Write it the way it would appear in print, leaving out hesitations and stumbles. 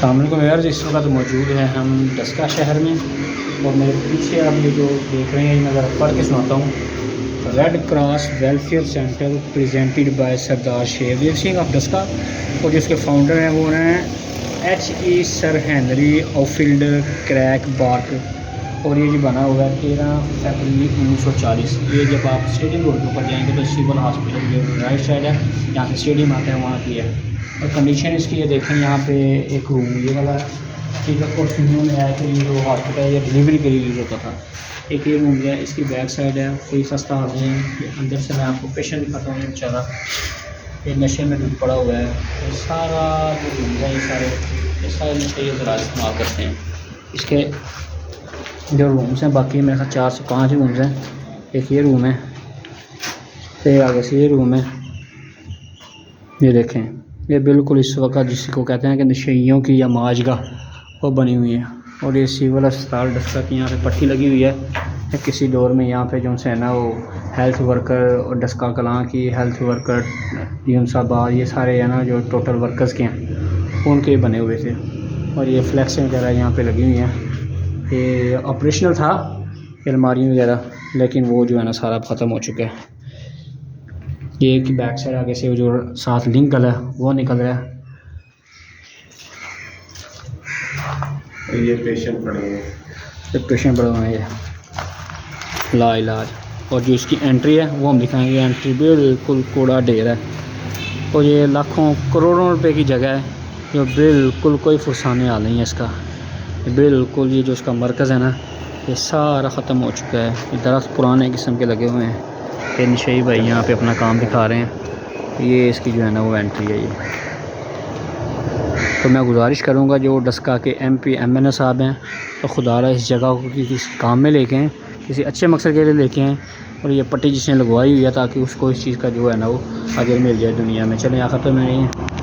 सामने को यार इस वक्त मौजूद है हम डस्का शहर में, और मेरे पीछे आप ये जो देख रहे हैं मैं ज़रा पढ़ के सुनाता हूँ। Red cross welfare centre presented by Sardar Shervir Singh of Daska, और जो इसके फाउंडर हैं वो हैं H.E. Sir Henry Duffield Craik Bart, और ये जो बना हुआ है 13 फरवरी 1940। ये जब आप स्टेडियम रोड के ऊपर जाएंगे तो सिविल हॉस्पिटल जो राइट साइड है जहाँ से स्टेडियम आता है वहाँ की है। और कंडीशन इसकी ये देखें, यहाँ पे एक रूम ये वाला ठीक है, और सुनने में आया कि ये जो हॉस्पिटल या डिलीवरी के लिए यूज़ होता था। एक ये रूम है, इसकी बैक साइड है, कोई सस्ता आदमी है। अंदर से मैं आपको पेशेंट दिखाता हूँ बेचारा, ये नशे में डूब पड़ा हुआ है। ये सारा जो रूम है ये सारे नशे ये ज़रा इस्तेमाल करते हैं। इसके जो रूम्स हैं बाकी मेरे ख्याल 4 से 5 रूम्स हैं। एक ये रूम है, फिर आगे से ये रूम है। ये देखें, ये बिल्कुल इस वक्त जिसको कहते हैं कि नशेइयों की या माजगा वो बनी हुई है। और ये सिविल अस्पताल डस्का की यहाँ पे पट्टी लगी हुई है। किसी दौर में यहाँ पे जो है ना वो हेल्थ वर्कर और डस्का कलां की हेल्थ वर्कर यूनसाबाद ये सारे है ना जो टोटल वर्कर्स के हैं उनके बने हुए थे। और ये फ्लैक्सें वगैरह यहाँ पे लगी हुई हैं। ये ऑपरेशनल था अलमारी वगैरह, लेकिन वो जो है ना सारा ख़त्म हो चुका है। ये एक बैक साइड आगे से जो साथ लिंक गला है वो निकल रहा है। ये पेशेंट पड़े हुए हैं, एक पेशेंट पड़े हुए हैं ये ला इलाज। और जो इसकी एंट्री है वो हम दिखाएंगे। एंट्री बिल्कुल कूड़ा ढेर है, और ये लाखों करोड़ों रुपए की जगह है जो बिल्कुल कोई फुरसाने हाल नहीं है इसका। बिल्कुल ये जो इसका मरकज़ है ना ये सारा ख़त्म हो चुका है। ये दरख्त पुराने किस्म के लगे हुए हैं। ये नशई भाई यहाँ पे अपना काम दिखा रहे हैं। ये इसकी जो है ना वो एंट्री है ये। तो मैं गुजारिश करूँगा जो डस्का के MP MNA साहब हैं तो खुदारा इस जगह को किसी काम में लेके आएँ, किसी अच्छे मकसद के लिए लेके आएँ। और ये पट्टी जिसने लगवाई हुई है ताकि उसको इस चीज़ का जो है ना वो अजर मिल जाए दुनिया में। चलें आखिर तो मैं